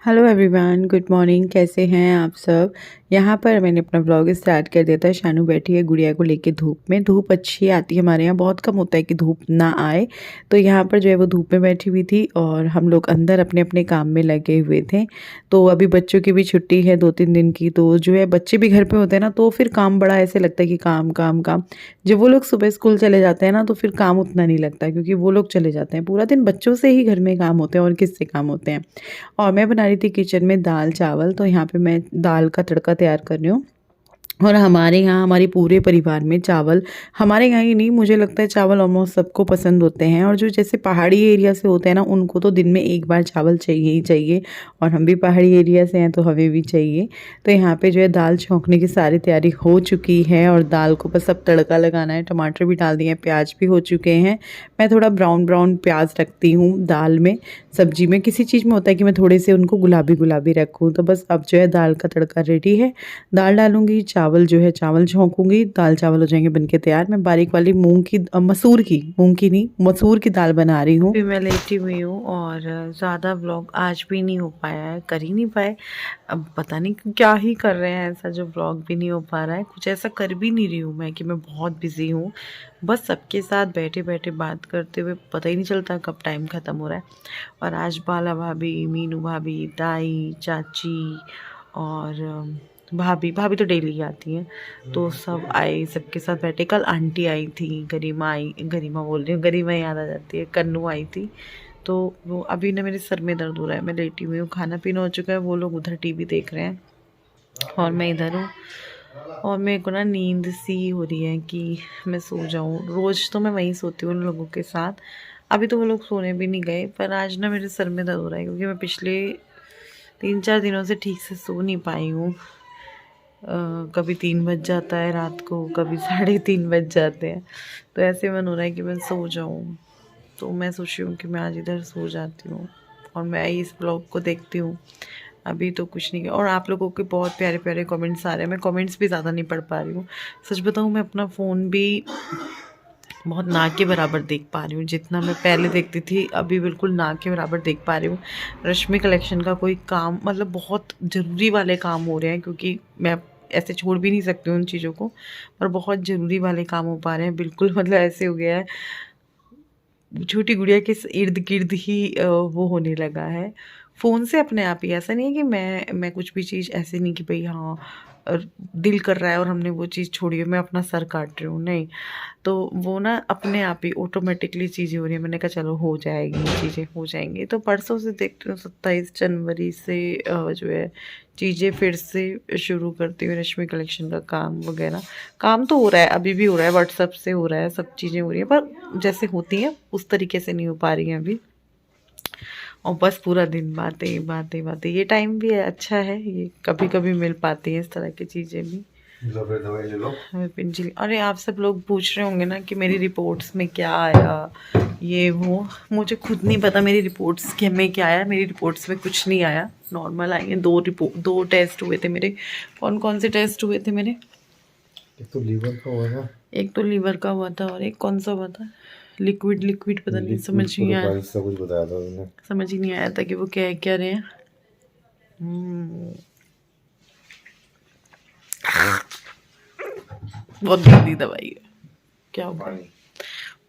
Hello everyone, good morning. कैसे हैं आप सब। यहाँ पर मैंने अपना व्लॉग स्टार्ट कर दिया था। शानू बैठी है गुड़िया को लेके धूप में। धूप अच्छी आती है हमारे यहाँ, बहुत कम होता है कि धूप ना आए। तो यहाँ पर जो है वो धूप में बैठी हुई थी और हम लोग अंदर अपने अपने काम में लगे हुए थे। तो अभी बच्चों की भी छुट्टी है 2-3 दिन की, तो जो है बच्चे भी घर पे होते हैं ना, तो फिर काम बड़ा ऐसे लगता है कि काम काम काम। जब वो लोग सुबह स्कूल चले जाते हैं ना, तो फिर काम उतना नहीं लगता, क्योंकि वो लोग चले जाते हैं। पूरा दिन बच्चों से ही घर में काम होते हैं और किससे काम होते हैं। और मैं बना रही थी किचन में दाल चावल। तो यहाँ पे मैं दाल का तड़का तैयार कर रही हूँ। और हमारे यहाँ, हमारे पूरे परिवार में चावल, हमारे यहाँ ही नहीं, मुझे लगता है चावल ऑलमोस्ट सबको पसंद होते हैं। और जो जैसे पहाड़ी एरिया से होते हैं ना, उनको तो दिन में एक बार चावल चाहिए ही चाहिए। और हम भी पहाड़ी एरिया से हैं तो हमें भी चाहिए। तो यहाँ पे जो है दाल छौंकने की सारी तैयारी हो चुकी है और दाल को बस अब तड़का लगाना है। टमाटर भी डाल दिए हैं, प्याज भी हो चुके हैं। मैं थोड़ा ब्राउन ब्राउन प्याज रखती हूँ दाल में। सब्जी में किसी चीज़ में होता है कि मैं थोड़े से उनको गुलाबी गुलाबी रखूँ। तो बस अब जो है दाल का तड़का रेडी है। दाल डालूंगी, चावल जो है चावल झोंकूंगी, दाल चावल हो जाएंगे बनके तैयार। मैं बारीक वाली मूंग की नहीं, मसूर की दाल बना रही हूँ। फिर मैं लेटी हुई हूँ और ज़्यादा व्लॉग आज भी नहीं हो पाया है, कर ही नहीं पाए। अब पता नहीं क्या ही कर रहे हैं ऐसा जो व्लॉग भी नहीं हो पा रहा है। कुछ ऐसा कर भी नहीं रही हूँ मैं कि मैं बहुत बिजी हूँ। बस सबके साथ बैठे बैठे बात करते हुए पता ही नहीं चलता कब टाइम ख़त्म हो रहा है। और आज बाला भाभी, मीनू भाभी, ताई, चाची और भाभी भाभी तो डेली आती हैं। तो सब आए, सबके साथ बैठे। कल आंटी आई थी, गरिमा बोल रही हूँ, गरिमा याद आ जाती है, कन्नू आई थी। तो वो अभी ना मेरे सर में दर्द हो रहा है, मैं लेटी हुई हूँ, खाना पीना हो चुका है, वो लोग उधर टीवी देख रहे हैं और मैं इधर हूँ। और मेरे को ना नींद सी हो रही है कि मैं सो जाऊँ। रोज़ तो मैं वहीं सोती हूँ उन लोगों के साथ। अभी तो वो लोग सोने भी नहीं गए, पर आज ना मेरे सर में दर्द हो रहा है क्योंकि मैं पिछले 3-4 दिनों से ठीक से सो नहीं पाई हूँ। कभी 3 बज जाता है रात को, कभी 3:30 बज जाते हैं। तो ऐसे मन हो रहा है कि मैं सो जाऊँ। तो मैं सोच रही हूँ कि मैं आज इधर सो जाती हूँ और मैं इस ब्लॉग को देखती हूँ। अभी तो कुछ नहीं किया। और आप लोगों के बहुत प्यारे प्यारे कमेंट्स आ रहे हैं। मैं कमेंट्स भी ज़्यादा नहीं पढ़ पा रही हूँ। सच बताऊँ, मैं अपना फ़ोन भी बहुत ना के बराबर देख पा रही हूँ। जितना मैं पहले देखती थी, अभी बिल्कुल ना के बराबर देख पा रही हूँ। रश्मि कलेक्शन का कोई काम, मतलब बहुत ज़रूरी वाले काम हो रहे हैं, क्योंकि मैं ऐसे छोड़ भी नहीं सकती हूँ उन चीज़ों को। पर बहुत ज़रूरी वाले काम हो पा रहे हैं बिल्कुल। मतलब ऐसे हो गया है, छोटी गुड़िया के इर्द गिर्द ही वो होने लगा है फ़ोन से अपने आप ही। ऐसा नहीं है कि मैं कुछ भी चीज़ ऐसे नहीं कि भाई हाँ दिल कर रहा है और हमने वो चीज़ छोड़ी है, मैं अपना सर काट रही हूँ, नहीं। तो वो ना अपने आप ही ऑटोमेटिकली चीज़ें हो रही है। मैंने कहा चलो हो जाएगी, चीज़ें हो जाएंगी। तो परसों से देखती हूँ, 27 जनवरी से जो है चीज़ें फिर से शुरू करती हूँ। रश्मि कलेक्शन का काम वगैरह, काम तो हो रहा है, अभी भी हो रहा है, व्हाट्सएप से हो रहा है, सब चीज़ें हो रही हैं, पर जैसे होती हैं उस तरीके से नहीं हो पा रही हैं अभी। और बस पूरा दिन बातें बातें बातें। ये टाइम भी है, अच्छा है, ये कभी कभी मिल पाती है इस तरह की चीज़ें भी। दवाई ले लो। पिंजली, अरे आप सब लोग पूछ रहे होंगे ना कि मेरी रिपोर्ट्स में क्या आया, ये वो। मुझे खुद नहीं पता मेरी रिपोर्ट्स के में क्या आया। मेरी रिपोर्ट्स में कुछ नहीं आया, नॉर्मल आई हैं। 2 टेस्ट हुए थे मेरे। कौन कौन से टेस्ट हुए थे मेरे? एक तो लीवर का हुआ था, एक तो लीवर का हुआ था और एक कौन सा हुआ था, लिक्विड पता नहीं, समझ नहीं आया। कुछ बताया था उसने। समझ ही नहीं आया था कि वो क्या क्या रहे हैं। बहुत गंदी दवाई है, क्या हुआ?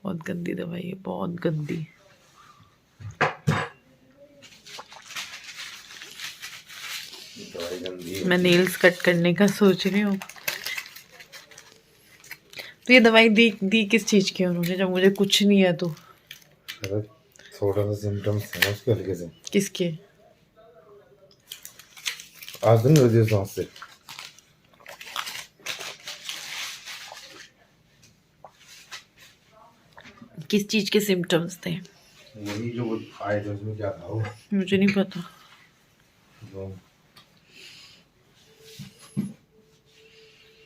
बहुत गंदी दवाई है, बहुत गंदी। मैं नेल्स कट करने का सोच रही हूँ। तो ये दवाई दी किस चीज़ की उन्होंने, जब मुझे कुछ नहीं है तो? थोड़ा सा सिम्टम्स है उसके हल्के से। किसके? आज दिन रही सांस से। किस चीज़ के सिम्टम्स थे? वही जो आए थे उसमें क्या था वो मुझे नहीं पता।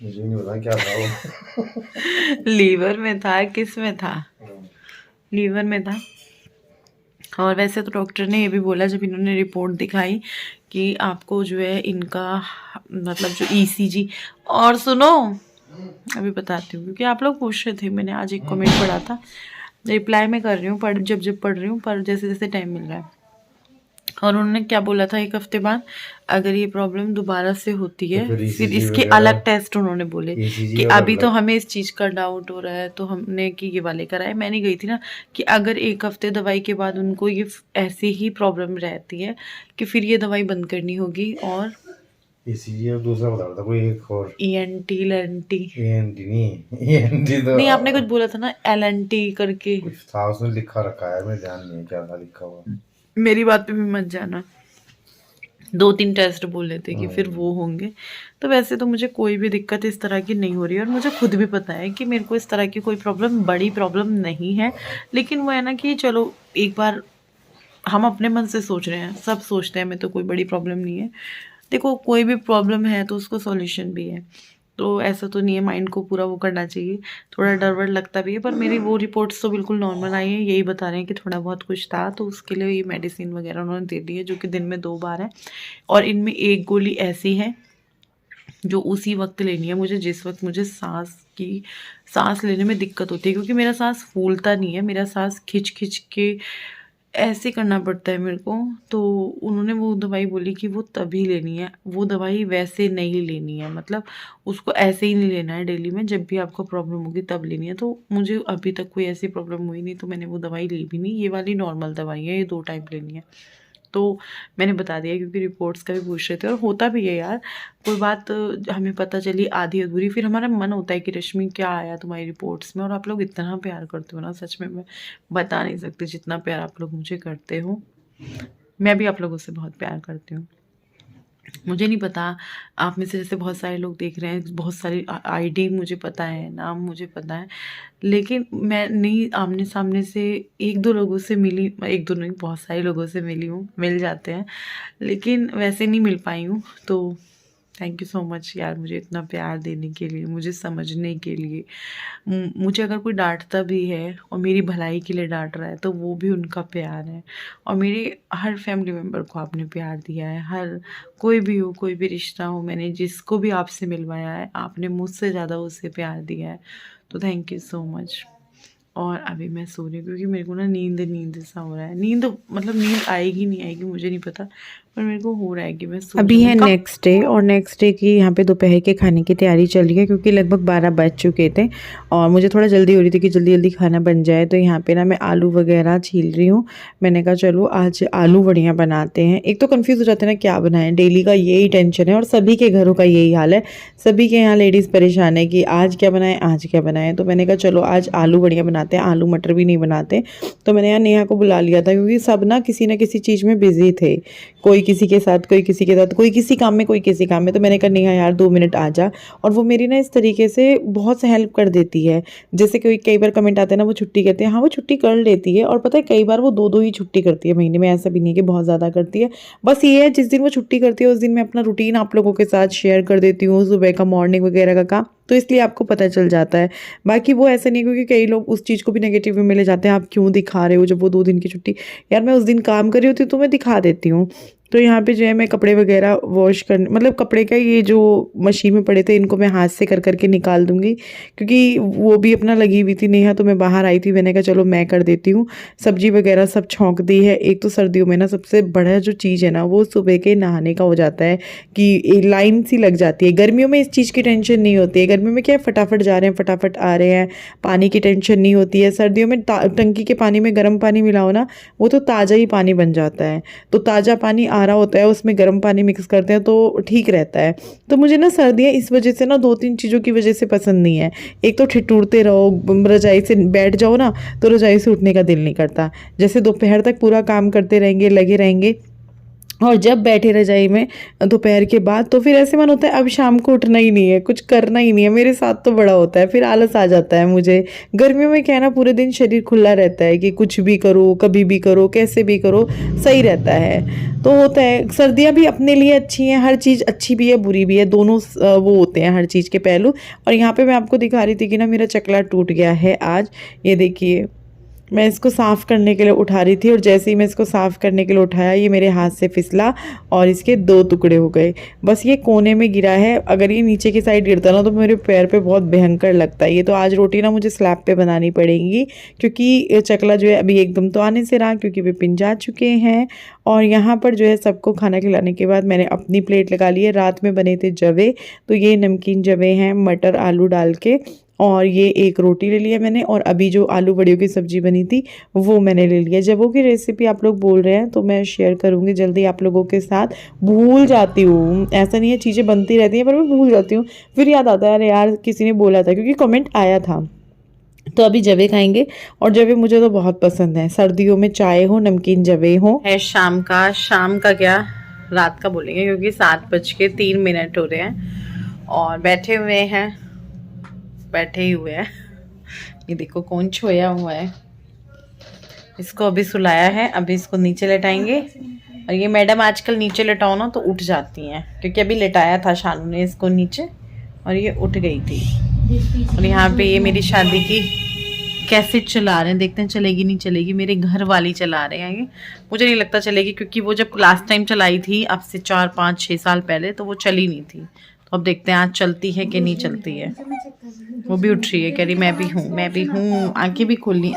मुझे नहीं पता क्या था वो। लीवर में था, किस में था? लीवर में था। और वैसे तो डॉक्टर ने ये भी बोला जब इन्होंने रिपोर्ट दिखाई कि आपको जो है इनका, मतलब जो ईसीजी। और सुनो, अभी बताती हूँ, क्योंकि आप लोग पूछ रहे थे, मैंने आज एक कमेंट पढ़ा था। रिप्लाई मैं कर रही हूँ, जब पढ़ रही हूँ, पर जैसे जैसे टाइम मिल रहा है। और उन्होंने क्या बोला था, 1 हफ्ते बाद अगर ये प्रॉब्लम दोबारा से होती तो है फिर फिर ईसीजी इसके वगैरह अलग टेस्ट उन्होंने बोले ईसीजी कि और अभी तो हमें इस चीज़ का डाउट हो रहा है, तो हमने कि ये वाले कराए। मैं नहीं गई थी ना, कि अगर 1 हफ्ते दवाई के बाद उनको ये ऐसी ही प्रॉब्लम रहती है कि फिर ये दवाई बंद करनी होगी। और ईसीजी और दूसरा बता रहा था कोई एक और ENT LNT एएनटी नहीं एएनटी तो नहीं, आपने कुछ बोला था ना LNT करके। कुछ था उसने लिखा रखा है, मेरे ध्यान नहीं है क्या था लिखा हुआ। मेरी बात पे भी मत जाना। 2-3 टेस्ट बोले थे कि फिर वो होंगे। तो वैसे तो मुझे कोई भी दिक्कत इस तरह की नहीं हो रही है, और मुझे खुद भी पता है कि मेरे को इस तरह की कोई प्रॉब्लम, बड़ी प्रॉब्लम नहीं है। लेकिन वो है ना कि चलो एक बार हम अपने मन से सोच रहे हैं, सब सोचते हैं हमें तो कोई बड़ी प्रॉब्लम नहीं है। देखो कोई भी प्रॉब्लम है तो उसको सॉल्यूशन भी है, तो ऐसा तो नहीं है माइंड को पूरा वो करना चाहिए। थोड़ा डर वर लगता भी है, पर मेरी वो रिपोर्ट्स तो बिल्कुल नॉर्मल आई है। यही बता रहे हैं कि थोड़ा बहुत कुछ था, तो उसके लिए ये मेडिसिन वगैरह उन्होंने दे दी है, जो कि दिन में 2 बार है। और इनमें एक गोली ऐसी है जो उसी वक्त लेनी है मुझे, जिस वक्त मुझे सांस लेने में दिक्कत होती है, क्योंकि मेरा सांस फूलता नहीं है, मेरा सांस खिंच खिंच के ऐसे करना पड़ता है मेरे को। तो उन्होंने वो दवाई बोली कि वो तभी लेनी है, वो दवाई वैसे नहीं लेनी है, मतलब उसको ऐसे ही नहीं लेना है डेली में, जब भी आपको प्रॉब्लम होगी तब लेनी है। तो मुझे अभी तक कोई ऐसी प्रॉब्लम हुई नहीं, तो मैंने वो दवाई ली भी नहीं। ये वाली नॉर्मल दवाई है, ये 2 टाइम लेनी है। तो मैंने बता दिया, क्योंकि रिपोर्ट्स का भी पूछ रहे थे, और होता भी है यार, कोई बात हमें पता चली आधी अधूरी, फिर हमारा मन होता है कि रश्मि क्या आया तुम्हारी रिपोर्ट्स में। और आप लोग इतना प्यार करते हो ना, सच में मैं बता नहीं सकती जितना प्यार आप लोग मुझे करते हो। मैं भी आप लोगों से बहुत प्यार करती हूँ। मुझे नहीं पता, आप में से जैसे बहुत सारे लोग देख रहे हैं, बहुत सारी आईडी मुझे पता है, नाम मुझे पता है, लेकिन मैं नहीं आमने सामने से 1-2 लोगों से मिली, 1-2 नहीं बहुत सारे लोगों से मिली हूँ, मिल जाते हैं, लेकिन वैसे नहीं मिल पाई हूँ। तो थैंक यू सो मच यार, मुझे इतना प्यार देने के लिए, मुझे समझने के लिए। मुझे अगर कोई डांटता भी है और मेरी भलाई के लिए डांट रहा है, तो वो भी उनका प्यार है। और मेरे हर फैमिली मेम्बर को आपने प्यार दिया है, हर कोई भी हो, कोई भी रिश्ता हो, मैंने जिसको भी आपसे मिलवाया है, आपने मुझसे ज़्यादा उसे प्यार दिया है। तो थैंक यू सो मच। और अभी मैं सो रही हूँ, क्योंकि मेरे को ना नींद सा हो रहा है। नींद मतलब नींद आएगी नहीं आएगी मुझे नहीं पता, पर मेरे को हो रहा है कि मैं सो अभी है जाऊँ। नेक्स्ट डे, और नेक्स्ट डे की यहाँ पे दोपहर के खाने की तैयारी चल रही है, क्योंकि लगभग 12 बज चुके थे और मुझे थोड़ा जल्दी हो रही थी कि जल्दी जल्दी खाना बन जाए। तो यहाँ पे ना मैं आलू वगैरह छील रही हूँ। मैंने कहा चलो आज आलू वड़ियाँ बनाते हैं। एक तो कंफ्यूज हो जाते हैं ना क्या बनाएं, डेली का यही टेंशन है, और सभी के घरों का यही हाल है, सभी के यहाँ लेडीज़ परेशान है कि आज क्या बनाएं आज क्या बनाएं। तो मैंने कहा चलो आज आलू वड़ियाँ बनाते हैं, आलू मटर भी नहीं बनाते। तो मैंने यहाँ नेहा को बुला लिया था, क्योंकि सब ना किसी न किसी चीज़ में बिजी थे, कोई किसी के साथ, कोई किसी के साथ, कोई किसी काम में, कोई किसी काम में। तो मैंने कहा नेहा यार 2 मिनट आ जा। और वो मेरी ना इस तरीके से बहुत हेल्प कर देती है। जैसे कोई कई बार कमेंट आते हैं ना वो छुट्टी करते हैं, हाँ वो छुट्टी कर लेती है, और पता है कई बार वो 2-2 ही छुट्टी करती है महीने में, ऐसा भी नहीं है कि बहुत ज़्यादा करती है। बस ये है जिस दिन वो छुट्टी करती है उस दिन मैं अपना रूटीन आप लोगों के साथ शेयर कर देती हूँ, सुबह का मॉर्निंग वगैरह का काम, तो इसलिए आपको पता चल जाता है। बाकी वो ऐसा नहीं, क्योंकि कई लोग उस चीज़ को भी नेगेटिव में ले जाते हैं, आप क्यों दिखा रहे हो जब वो 2 दिन की छुट्टी। यार मैं उस दिन काम कर रही होती हूँ तो मैं दिखा देती हूँ। तो यहाँ पे जो है मैं कपड़े वगैरह वॉश कर, मतलब कपड़े का ये जो मशीन में पड़े थे इनको मैं हाथ से कर करके निकाल दूंगी, क्योंकि वो भी अपना लगी हुई थी नेहा। तो मैं बाहर आई थी, मैंने कहा चलो मैं कर देती हूँ। सब्जी वगैरह सब छौंक दी है। एक तो सर्दियों में ना सबसे बड़ा जो चीज़ है ना वो सुबह के नहाने का हो जाता है, कि लाइन सी लग जाती है। गर्मियों में इस चीज़ की टेंशन नहीं होती है, गर्मियों में क्या है फटाफट जा रहे हैं फटाफट आ रहे हैं, पानी की टेंशन नहीं होती है। सर्दियों में टंकी के पानी में गर्म पानी मिलाओ ना, वो तो ताज़ा ही पानी बन जाता है। तो ताज़ा पानी आ रहा होता है, उसमें गर्म पानी मिक्स करते हैं तो ठीक रहता है। तो मुझे ना सर्दियाँ इस वजह से ना 2-3 चीज़ों की वजह से पसंद नहीं है। एक तो ठिठुरते रहो, रजाई से बैठ जाओ ना तो रजाई से उठने का दिल नहीं करता, जैसे दोपहर तक पूरा काम करते रहेंगे, लगे रहेंगे, और जब बैठे रजाई में दोपहर के बाद तो फिर ऐसे मन होता है अब शाम को उठना ही नहीं है, कुछ करना ही नहीं है। मेरे साथ तो बड़ा होता है, फिर आलस आ जाता है मुझे। गर्मियों में क्या है ना पूरे दिन शरीर खुला रहता है कि कुछ भी करो, कभी भी करो, कैसे भी करो, सही रहता है। तो होता है सर्दियाँ भी अपने लिए अच्छी हैं, हर चीज़ अच्छी भी है बुरी भी है, दोनों वो होते हैं हर चीज़ के पहलू। और यहाँ पे मैं आपको दिखा रही थी कि ना मेरा चकला टूट गया है आज, ये देखिए मैं इसको साफ़ करने के लिए उठा रही थी और जैसे ही मैं इसको साफ़ करने के लिए उठाया ये मेरे हाथ से फिसला और इसके 2 टुकड़े हो गए। बस ये कोने में गिरा है, अगर ये नीचे की साइड गिरता ना तो मेरे पैर पे बहुत भयंकर लगता है। ये तो आज रोटी ना मुझे स्लैब पे बनानी पड़ेगी क्योंकि चकला जो है अभी एकदम तो आने से रहा क्योंकि विपिन जा चुके हैं। और यहाँ पर जो है सबको खाना खिलाने के बाद मैंने अपनी प्लेट लगा ली है। रात में बने थे जवे, तो ये नमकीन जवे हैं मटर आलू डाल के, और ये एक रोटी ले लिया मैंने, और अभी जो आलू बड़ियों की सब्ज़ी बनी थी वो मैंने ले लिया। जब वो की रेसिपी आप लोग बोल रहे हैं तो मैं शेयर करूँगी जल्दी आप लोगों के साथ। भूल जाती हूँ, ऐसा नहीं है, चीज़ें बनती रहती हैं पर मैं भूल जाती हूँ, फिर याद आता है अरे यार किसी ने बोला था, क्योंकि कमेंट आया था। तो अभी जवे खाएंगे और जवे मुझे तो बहुत पसंद है, सर्दियों में चाय हो नमकीन जवे हो। है शाम का क्या रात का बोलेंगे क्योंकि 7:03 हो रहे हैं और बैठे ही हुए हैं। ये देखो कौन छोया हुआ है, इसको अभी सुलाया है, अभी इसको नीचे लेटाएंगे। और ये मैडम आजकल नीचे लेटाओ ना तो उठ जाती हैं, क्योंकि अभी लेटाया था शानू ने इसको नीचे और ये उठ गई थी। और यहाँ पे ये मेरी शादी की कैसेट चला रहे हैं, देखते हैं चलेगी नहीं चलेगी। मेरे घर वाली चला रहे हैं, ये मुझे नहीं लगता चलेगी क्योंकि वो जब लास्ट टाइम चलाई थी अब से 4, 5, 6 साल पहले तो वो चली नहीं थी। तो अब देखते हैं आज चलती है कि नहीं चलती है। वो भी उठ रही है, कह रही मैं भी हूँ। आंखें भी खोली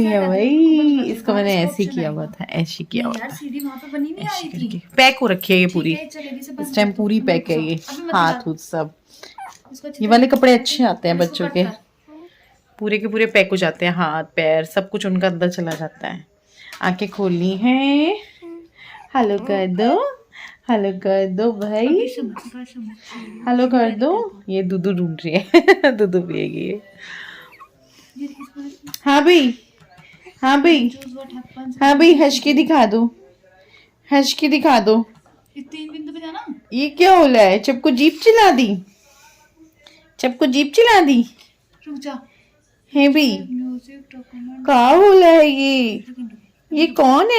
हैं भाई। इसको मैंने ऐसे किया हुआ था, ऐसे किया हुआ था, ऐसे करके पैक हो रखी है ये पूरी, इस टाइम पूरी पैक है ये, हाथ सब। ये वाले कपड़े अच्छे आते हैं बच्चों के, पूरे के पूरे पैक हो जाते हैं, हाथ पैर सब कुछ उनका अंदर चला जाता है। आंखें खोलनी है, हेलो कर दो भाई, हेलो कर दो। ये दूधू ढूंढ रही है दूधू पिएगी ये। हाँ भाई हंस के दिखा दो, 3 बिंदु पे जाना। ये क्या हो रहा है, सबको जीप चिला दी, रुक जा। है भाई क्या हो रहा है, ये कौन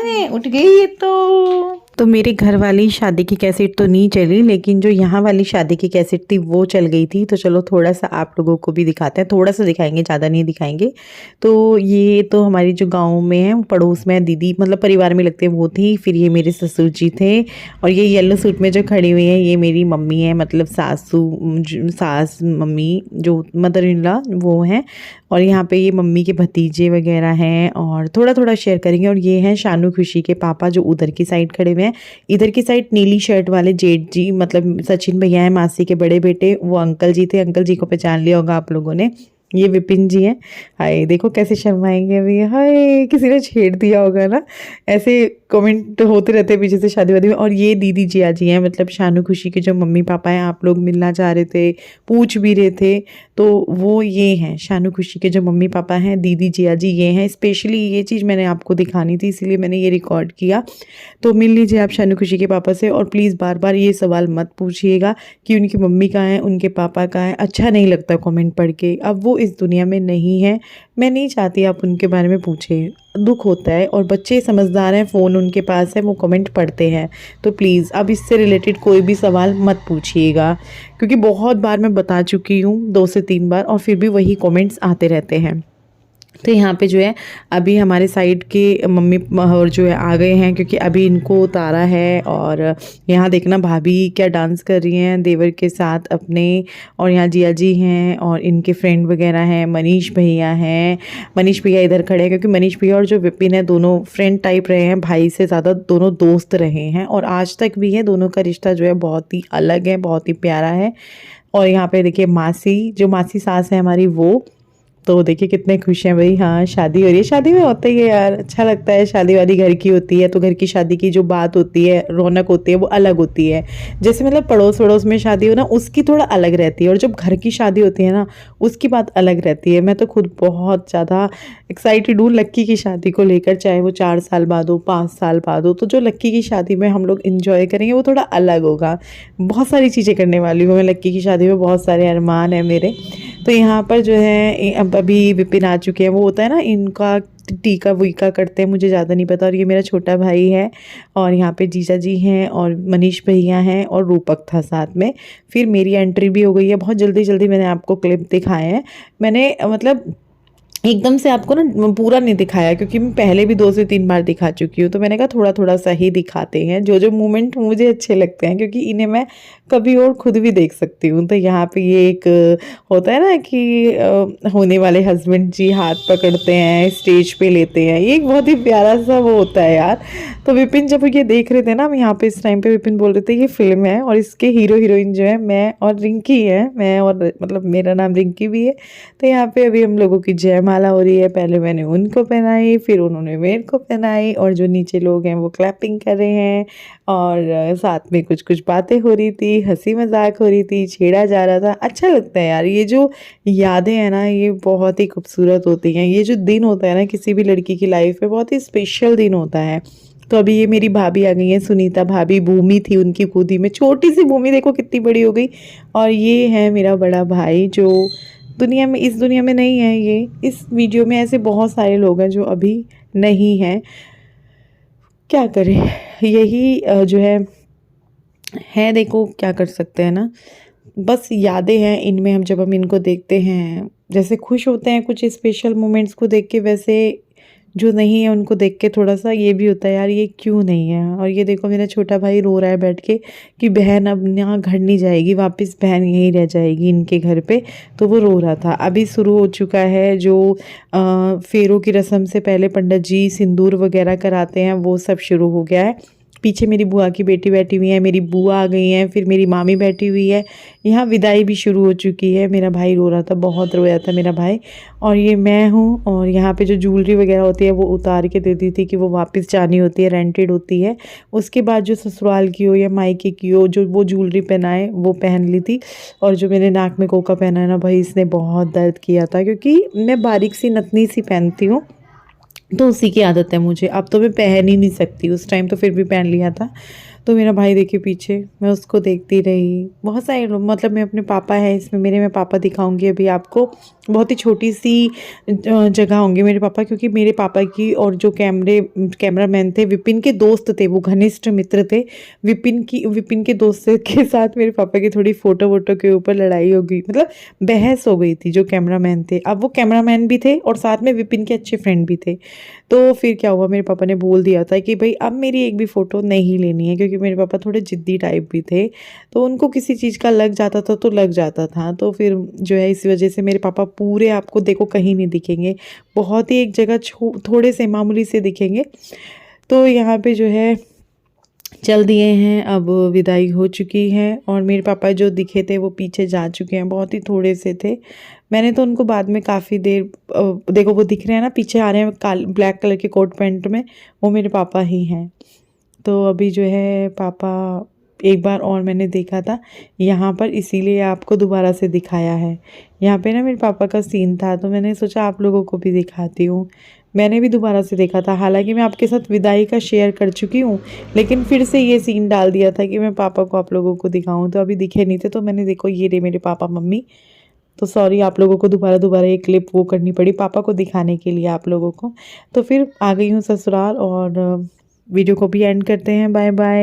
है, उठ गई ये तो मेरे घर वाली शादी की कैसेट तो नहीं चली, लेकिन जो यहाँ वाली शादी की कैसेट थी वो चल गई थी। तो चलो थोड़ा सा आप लोगों को भी दिखाते हैं, थोड़ा सा दिखाएंगे, ज़्यादा नहीं दिखाएंगे। तो ये तो हमारी जो गांव में है, पड़ोस में दीदी मतलब परिवार में लगते हैं वो थी, फिर ये मेरे ससुर जी थे, और ये येलो सूट में जो खड़ी हुई है ये मेरी मम्मी है, मतलब सास मम्मी जो मदर इन लॉ वो हैं। और यहाँ पे ये मम्मी के भतीजे वगैरह हैं और थोड़ा थोड़ा शेयर करेंगे। और ये हैं शानू खुशी के पापा जो उधर की साइड खड़े हुए हैं। इधर की साइड नीली शर्ट वाले जेठ जी मतलब सचिन भैया हैं, मासी के बड़े बेटे, वो अंकल जी थे। अंकल जी को पहचान लिया होगा आप लोगों ने, ये विपिन जी हैं। हाय देखो कैसे शर्माएंगे अभी, हाय किसी ने छेड़ दिया होगा ना, ऐसे कमेंट होते रहते हैं पीछे से शादी वादी में। और ये दीदी जिया जी हैं, मतलब शानू खुशी के जो मम्मी पापा हैं, आप लोग मिलना चाह रहे थे, पूछ भी रहे थे, तो वो ये हैं शानू खुशी के जो मम्मी पापा हैं, दीदी जिया जी ये हैं। स्पेशली ये चीज़ मैंने आपको दिखानी थी इसीलिए मैंने ये रिकॉर्ड किया। तो मिल लीजिए आप शानू खुशी के पापा से, और प्लीज़ बार बार ये सवाल मत पूछिएगा कि उनकी मम्मी कहाँ है, उनके पापा कहाँ है। अच्छा नहीं लगता कमेंट पढ़ के, अब वो इस दुनिया में नहीं है, मैं नहीं चाहती आप उनके बारे में पूछें, दुख होता है। और बच्चे समझदार हैं, फ़ोन उनके पास है, वो कमेंट पढ़ते हैं। तो प्लीज़ अब इससे रिलेटेड कोई भी सवाल मत पूछिएगा, क्योंकि बहुत बार मैं बता चुकी हूँ 2 से 3 बार, और फिर भी वही कमेंट्स आते रहते हैं। तो यहाँ पे जो है अभी हमारे साइड के मम्मी और जो है आ गए हैं, क्योंकि अभी इनको उतारा है। और यहाँ देखना भाभी क्या डांस कर रही हैं देवर के साथ अपने, और यहाँ जिया जी हैं और इनके फ्रेंड वगैरह हैं, मनीष भैया हैं। मनीष भैया इधर खड़े हैं क्योंकि मनीष भैया और जो विपिन है दोनों फ्रेंड टाइप रहे हैं, भाई से ज़्यादा दोनों दोस्त रहे हैं और आज तक भी है। दोनों का रिश्ता जो है बहुत ही अलग है, बहुत ही प्यारा है। और यहाँ पे देखिए मासी, जो मासी सास है हमारी, वो तो देखिए कितने खुश हैं भाई। हाँ शादी हो रही है, शादी में होता ही है यार, अच्छा लगता है। शादी वादी घर की होती है तो घर की शादी की जो बात होती है, रौनक होती है, वो अलग होती है। जैसे मतलब पड़ोस वड़ोस में शादी हो ना, उसकी थोड़ा अलग रहती है, और जब घर की शादी होती है ना उसकी बात अलग रहती है। मैं तो खुद बहुत ज़्यादा एक्साइटेड हूँ लक्की की शादी को लेकर, चाहे वो 4 साल बाद हो, 5 साल बाद हो। तो जो लक्की की शादी में हम लोग इंजॉय करेंगे वो थोड़ा अलग होगा। बहुत सारी चीज़ें करने वाली हूँ मैं लक्की की शादी में, बहुत सारे अरमान है मेरे। तो यहाँ पर जो है अब अभी विपिन आ चुके हैं। वो होता है ना इनका टीका वीका करते हैं, मुझे ज़्यादा नहीं पता। और ये मेरा छोटा भाई है और यहाँ पे जीजा जी हैं और मनीष भैया हैं और रूपक था साथ में। फिर मेरी एंट्री भी हो गई है। बहुत जल्दी जल्दी मैंने आपको क्लिप दिखाए हैं। मैंने मतलब एकदम से आपको ना पूरा नहीं दिखाया क्योंकि मैं पहले भी 2 से 3 बार दिखा चुकी हूँ। तो मैंने कहा थोड़ा थोड़ा सा ही दिखाते हैं, जो जो मोमेंट मुझे अच्छे लगते हैं, क्योंकि इन्हें मैं कभी और खुद भी देख सकती हूँ। तो यहाँ पे ये एक होता है ना कि होने वाले हस्बैंड जी हाथ पकड़ते हैं, स्टेज पे लेते हैं, ये एक बहुत ही प्यारा सा वो होता है यार। तो विपिन जब ये देख रहे थे ना, हम यहाँ पे इस टाइम पे विपिन बोल रहे थे ये फिल्म है और इसके हीरो हीरोइन जो है मैं और रिंकी है, मैं और मतलब मेरा नाम रिंकी भी है। तो यहाँ पे अभी हम लोगों की जयमाला हो रही है। पहले मैंने उनको पहनाई, फिर उन्होंने मेरे को पहनाई और जो नीचे लोग हैं वो क्लैपिंग कर रहे हैं और साथ में कुछ कुछ बातें हो रही थी, हंसी मजाक हो रही थी, छेड़ा जा रहा था। अच्छा लगता है यार, ये जो यादें हैं ना ये बहुत ही खूबसूरत होती हैं। ये जो दिन होता है ना किसी भी लड़की की लाइफ में बहुत ही स्पेशल दिन होता है। तो अभी ये मेरी भाभी आ गई है, सुनीता भाभी। भूमि थी उनकी गोदी में, छोटी सी भूमि देखो कितनी बड़ी हो गई। और ये है मेरा बड़ा भाई जो दुनिया में, इस दुनिया में नहीं है। ये इस वीडियो में ऐसे बहुत सारे लोग हैं जो अभी नहीं हैं, क्या करें, यही जो है देखो क्या कर सकते हैं ना। बस यादें हैं इनमें। हम जब हम इनको देखते हैं जैसे खुश होते हैं कुछ स्पेशल मोमेंट्स को देख के, वैसे जो नहीं है उनको देख के थोड़ा सा ये भी होता है यार ये क्यों नहीं है। और ये देखो मेरा छोटा भाई रो रहा है बैठ के कि बहन अब यहाँ घर नहीं जाएगी वापस, बहन यहीं रह जाएगी इनके घर पे। तो वो रो रहा था। अभी शुरू हो चुका है जो फेरों की रस्म से पहले पंडित जी सिंदूर वगैरह कराते हैं, वो सब शुरू हो गया है। पीछे मेरी बुआ की बेटी बैठी हुई है, मेरी बुआ आ गई हैं, फिर मेरी मामी बैठी हुई है। यहाँ विदाई भी शुरू हो चुकी है। मेरा भाई रो रहा था, बहुत रोया था मेरा भाई। और ये मैं हूँ। और यहाँ पे जो ज्वेलरी वगैरह होती है वो उतार के देती थी कि वो वापस जानी होती है, रेंटेड होती है। उसके बाद जो ससुराल की हो या मायके की हो, जो वो ज्वेलरी पहनाए वो पहन ली थी। और जो मेरे नाक में कोका पहना है ना भाई, इसने बहुत दर्द किया था क्योंकि मैं बारीक सी नथनी सी पहनती हूँ, तो उसी की आदत है मुझे। अब तो मैं पहन ही नहीं सकती, उस टाइम तो फिर भी पहन लिया था। तो मेरा भाई देखिए पीछे, मैं उसको देखती रही। बहुत सारे लोग, मतलब मैं अपने पापा है इसमें, मेरे मैं पापा दिखाऊंगी अभी आपको। बहुत ही छोटी सी जगह होंगे मेरे पापा, क्योंकि मेरे पापा की और जो कैमरामैन थे विपिन के दोस्त थे, वो घनिष्ठ मित्र थे। विपिन के दोस्त के साथ मेरे पापा की थोड़ी फ़ोटो वोटो के ऊपर लड़ाई हो गई, मतलब बहस हो गई थी जो कैमरामैन थे। अब वो कैमरामैन भी थे और साथ में विपिन के अच्छे फ्रेंड भी थे। तो फिर क्या हुआ, मेरे पापा ने बोल दिया था कि भाई अब मेरी एक भी फ़ोटो नहीं लेनी है, क्योंकि मेरे पापा थोड़े ज़िद्दी टाइप भी थे। तो उनको किसी चीज़ का लग जाता था तो लग जाता था। तो फिर जो है इस वजह से मेरे पापा पूरे आपको देखो कहीं नहीं दिखेंगे, बहुत ही एक जगह थोड़े से मामूली से दिखेंगे। तो यहाँ पे जो है चल दिए हैं, अब विदाई हो चुकी है। और मेरे पापा जो दिखे थे वो पीछे जा चुके हैं, बहुत ही थोड़े से थे। मैंने तो उनको बाद में काफ़ी देर देखो वो दिख रहे हैं ना पीछे आ रहे हैं ब्लैक कलर के कोट पैंट में, वो मेरे पापा ही हैं। तो अभी जो है पापा एक बार और मैंने देखा था यहाँ पर, इसीलिए आपको दोबारा से दिखाया है। यहाँ पे ना मेरे पापा का सीन था तो मैंने सोचा आप लोगों को भी दिखाती हूँ। मैंने भी दोबारा से देखा था, हालांकि मैं आपके साथ विदाई का शेयर कर चुकी हूँ, लेकिन फिर से ये सीन डाल दिया था कि मैं पापा को आप लोगों को दिखाऊँ। तो अभी दिखे नहीं थे, तो मैंने देखो ये रहे मेरे पापा मम्मी। तो सॉरी आप लोगों को दोबारा ये क्लिप वो करनी पड़ी पापा को दिखाने के लिए आप लोगों को। तो फिर आ गई हूँ ससुराल और वीडियो को भी एंड करते हैं। Bye bye.